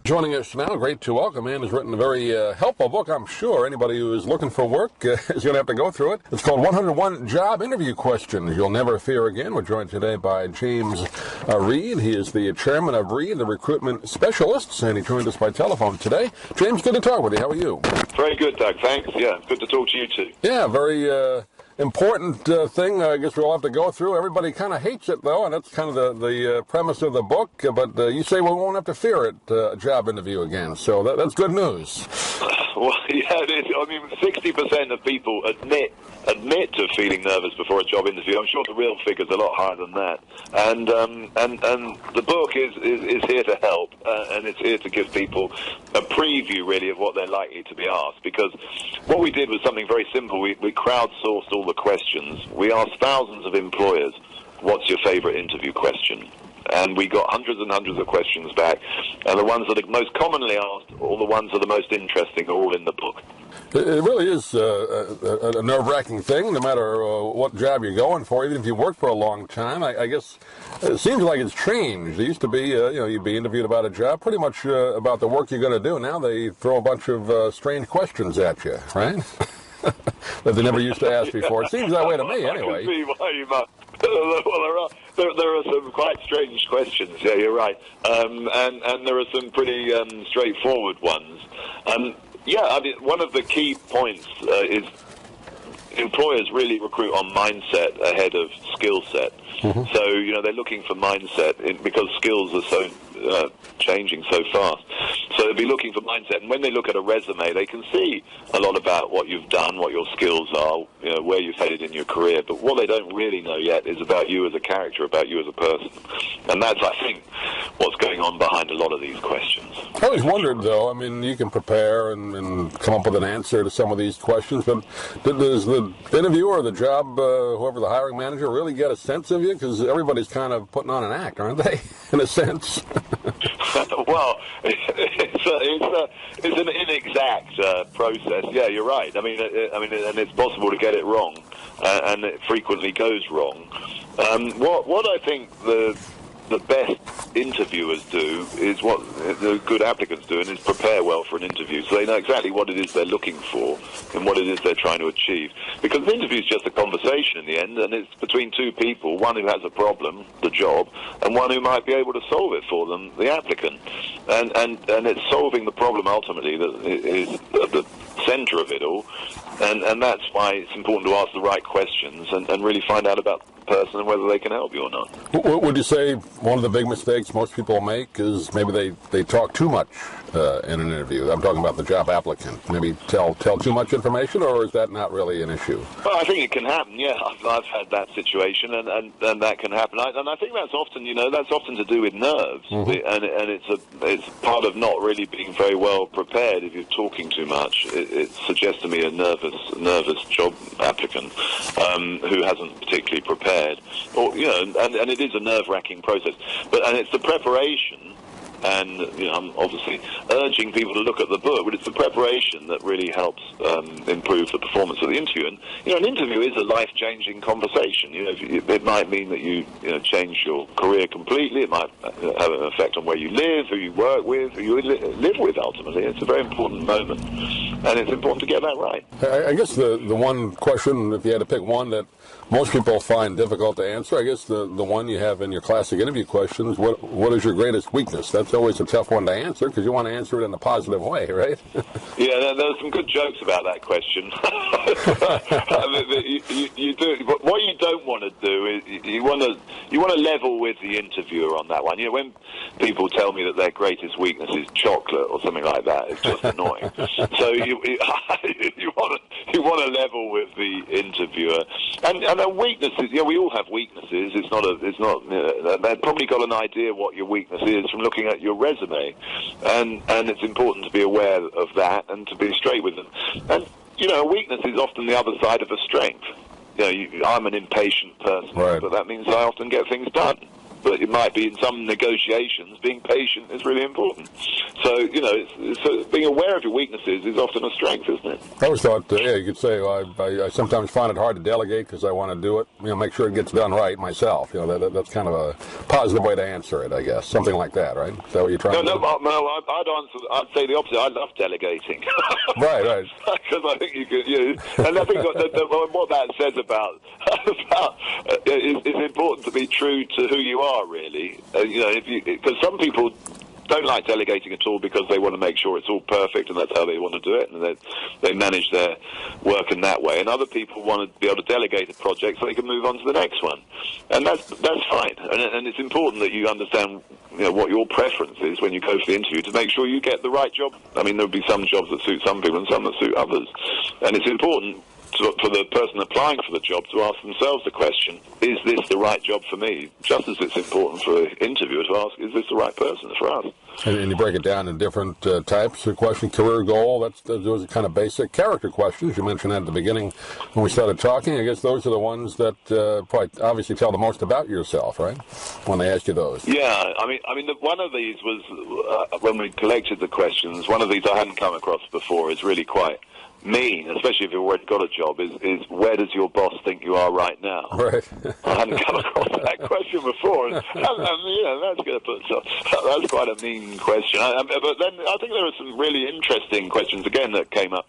Joining us now, great to welcome in, has written a very helpful book. I'm sure anybody who is looking for work is going to have to go through it. It's called 101 Job Interview Questions You'll Never Fear Again. We're joined today by James Reed. He is the chairman of Reed, the recruitment specialists, and he joined us by telephone today. James, good to talk with you. How are you? Very good, Doug. Thanks. Yeah, good to talk to you too. Yeah, very important thing I guess we'll have to go through. Everybody kind of hates it, though, and that's kind of the premise of the book. But you say we won't have to fear it, a job interview again. So that's good news. Well, yeah, it is. I mean, 60% of people admit to feeling nervous before a job interview. I'm sure the real figure's a lot higher than that. And the book is here to help, and it's here to give people a preview, really, of what they're likely to be asked. Because what we did was something very simple. We crowdsourced all the questions. We asked thousands of employers, what's your favorite interview question? And we got hundreds and hundreds of questions back. And the ones that are most commonly asked, or the ones that are most interesting, are all in the book. It really is a nerve-wracking thing, no matter what job you're going for, even if you work for a long time. I guess it seems like it's changed. It used to be, you'd be interviewed about a job, pretty much about the work you're going to do. Now they throw a bunch of strange questions at you, right? That they never used to ask before. It seems that way to me, anyway. I can see why you might. Well, there are some quite strange questions. Yeah, you're right. And there are some pretty straightforward ones. Yeah, I mean, one of the key points is employers really recruit on mindset ahead of skill set. Mm-hmm. So, they're looking for mindset because skills are so changing so fast. So they'll be looking for mindset. And when they look at a resume, they can see a lot about what you've done, what your skills are, where you've headed in your career. But what they don't really know yet is about you as a character, about you as a person. And that's, I think, what's going on behind a lot of these questions. I always wondered, though, I mean, you can prepare and come up with an answer to some of these questions, but does the interviewer or the job, whoever the hiring manager, really get a sense of you? Because everybody's kind of putting on an act, aren't they, in a sense? Well, it's an inexact process. Yeah, you're right. I mean, and it's possible to get it wrong, and it frequently goes wrong. What I think the best interviewers do is what the good applicants do, and is prepare well for an interview, so they know exactly what it is they're looking for and what it is they're trying to achieve. Because an interview is just a conversation in the end, and it's between two people, one who has a problem, the job, and one who might be able to solve it for them, the applicant. And it's solving the problem ultimately that is at the center of it all, and that's why it's important to ask the right questions and really find out about the person and whether they can help you or not. Would you say one of the big mistakes most people make is maybe they talk too much in an interview? I'm talking about the job applicant. Maybe tell too much information, or is that not really an issue? Well, I think it can happen, yeah. I've had that situation, and that can happen. And I think that's often, that's often to do with nerves. Mm-hmm. And it's part of not really being very well prepared. If you're talking too much, it suggests to me a nervous job applicant who hasn't particularly prepared. Or, and it is a nerve-wracking process. And it's the preparation. And I'm obviously urging people to look at the book, but it's the preparation that really helps improve the performance of the interview. And an interview is a life-changing conversation. It might mean that you change your career completely. It might have an effect on where you live, who you work with, who you live with. Ultimately, it's a very important moment, and it's important to get that right. I guess the one question, if you had to pick one that most people find difficult to answer, I guess the one you have in your classic interview questions, what is your greatest weakness? That's always a tough one to answer because you want to answer it in a positive way, right? Yeah, there's some good jokes about that question. You do, but what you don't want to do is you want to level with the interviewer on that one. When people tell me that their greatest weakness is chocolate or something like that, it's just annoying. So you want to level with the interviewer, and their weaknesses. We all have weaknesses. They've probably got an idea what your weakness is from looking at your resume, and it's important to be aware of that and to be straight with them. And a weakness is often the other side of a strength. I'm an impatient person, right, but that means I often get things done. but it might be in some negotiations, being patient is really important. So, so being aware of your weaknesses is often a strength, isn't it? I always thought, you could say, I sometimes find it hard to delegate because I want to do it, make sure it gets done right myself. That's kind of a positive way to answer it, I guess. Something like that, right? Is that what you're trying to do? No, I'd say the opposite. I love delegating. Right. Because I think you could, and I think what that says about it's important to be true to who you are, really. Because some people don't like delegating at all because they want to make sure it's all perfect and that's how they want to do it, and they manage their work in that way. And other people want to be able to delegate a project so they can move on to the next one, and that's fine. And it's important that you understand what your preference is when you go for the interview to make sure you get the right job. I mean, there'll be some jobs that suit some people and some that suit others, and it's important for the person applying for the job to ask themselves the question, is this the right job for me? Just as it's important for an interviewer to ask, is this the right person for us? And you break it down in different types of questions. Career goal, those are kind of basic. Character questions, you mentioned that at the beginning when we started talking. I guess those are the ones that probably obviously tell the most about yourself, right, when they ask you those. Yeah, I mean, one of these was, when we collected the questions, one of these I hadn't come across before, is really quite mean, especially if you've already got a job, is where does your boss think you are right now? Right. I hadn't come across that question before, and that's going to put that's quite a mean question. But then I think there are some really interesting questions again that came up.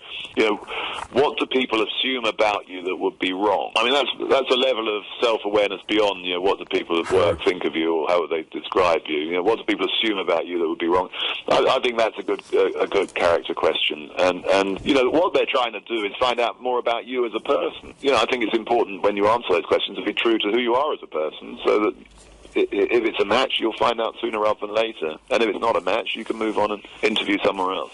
What do people assume about you that would be wrong? I mean, that's a level of self-awareness beyond what do people at work think of you or how they describe you. What do people assume about you that would be wrong? I think that's a good character question, and what they're trying to do is find out more about you as a person. I think it's important when you answer those questions to be true to who you are as a person, so that if it's a match, you'll find out sooner rather than later. And if it's not a match, you can move on and interview somewhere else.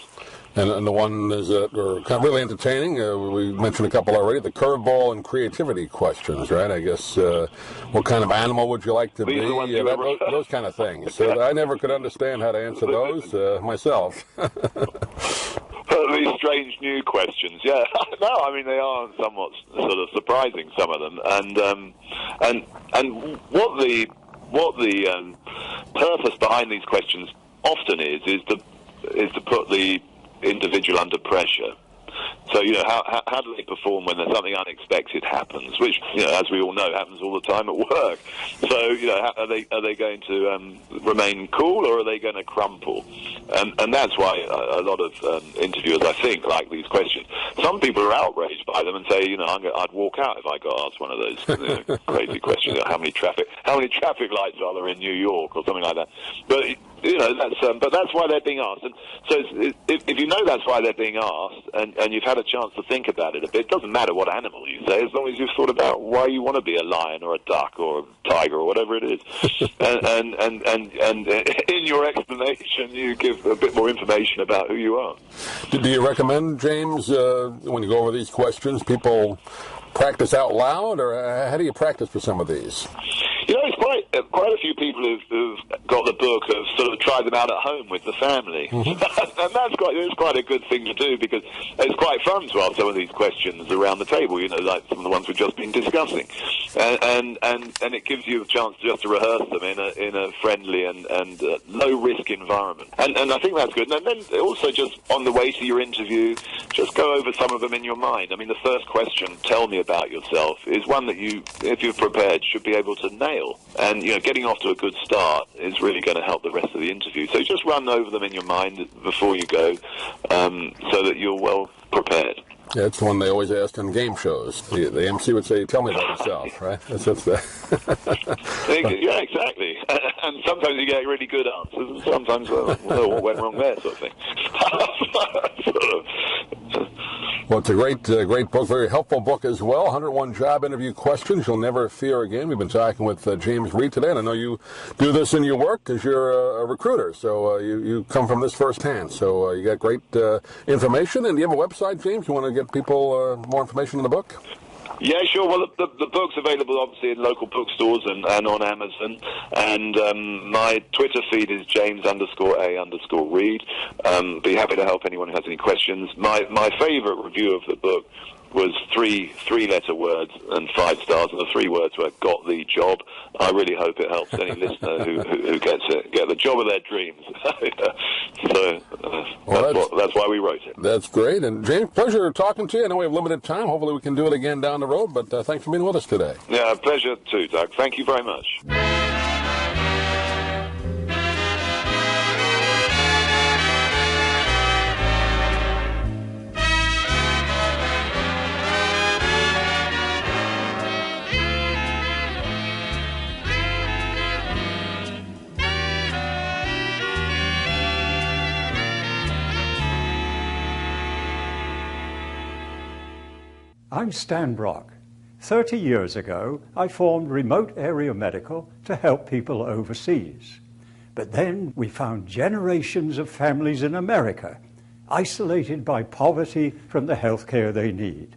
And the ones that are kind of really entertaining, we mentioned a couple already, the curveball and creativity questions, right? I guess, what kind of animal would you like to be? Those kind of things. So I never could understand how to answer those myself. These strange new questions, yeah. No, I mean, they are somewhat sort of surprising, some of them, and what the purpose behind these questions often is to put the individual under pressure. So, how do they perform when there's something unexpected happens, which, as we all know, happens all the time at work. So, are they going to remain cool, or are they going to crumple? And that's why a lot of interviewers, I think, like these questions. Some people are outraged by them and say, I'd walk out if I got asked one of those crazy questions. How many traffic lights are there in New York, or something like that? But that's why they're being asked. And so if you know that's why they're being asked, and you've had a chance to think about it a bit, it doesn't matter what animal you say, as long as you've thought about why you want to be a lion or a duck or a tiger or whatever it is. and in your explanation, you give a bit more information about who you are. Do you recommend, James, when you go over these questions, people practice out loud, or how do you practice for some of these? It's quite a few people who've got the book have sort of tried them out at home with the family. Mm-hmm. And it's quite a good thing to do, because it's quite fun to ask some of these questions around the table, like some of the ones we've just been discussing. And it gives you a chance just to rehearse them in a friendly and low-risk environment. And I think that's good. And then also, just on the way to your interview, just go over some of them in your mind. I mean, the first question, tell me about yourself, is one that you, if you're prepared, should be able to nail. And, getting off to a good start is really going to help the rest of the interview. So just run over them in your mind before you go, so that you're well prepared. Yeah, it's the one they always ask on game shows. The MC would say, tell me about yourself, right? That's Yeah, exactly. And sometimes you get really good answers, and sometimes, what went wrong there, sort of thing. Well, it's a great book, very helpful book as well. 101 job interview questions you'll never fear again. We've been talking with James Reed today, and I know you do this in your work because you're a recruiter, so you come from this firsthand. So you got great information. And do you have a website, James? You want to get people more information on the book? Yeah, sure. Well, the book's available, obviously, in local bookstores and on Amazon. And my Twitter feed is James_A_Reed. Be happy to help anyone who has any questions. My favourite review of the book was three-letter words and 5 stars, and the 3 words were "got the job." I really hope it helps any listener who gets it get the job of their dreams. That's why we wrote it. That's great. And James, pleasure talking to you. I know we have limited time. Hopefully we can do it again down the road, but thanks for being with us today. Yeah, pleasure too, Doug. Thank you very much. I'm Stan Brock. 30 years ago, I formed Remote Area Medical to help people overseas. But then we found generations of families in America, isolated by poverty from the health care they need.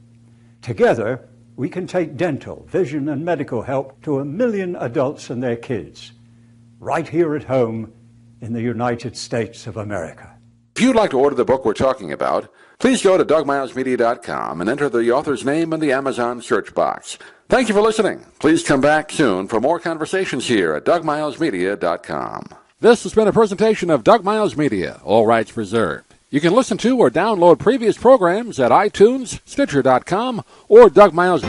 Together, we can take dental, vision, and medical help to 1 million adults and their kids, right here at home in the United States of America. If you'd like to order the book we're talking about, please go to DougMilesMedia.com and enter the author's name in the Amazon search box. Thank you for listening. Please come back soon for more conversations here at DougMilesMedia.com. This has been a presentation of Doug Miles Media, all rights reserved. You can listen to or download previous programs at iTunes, Stitcher.com, or Doug Miles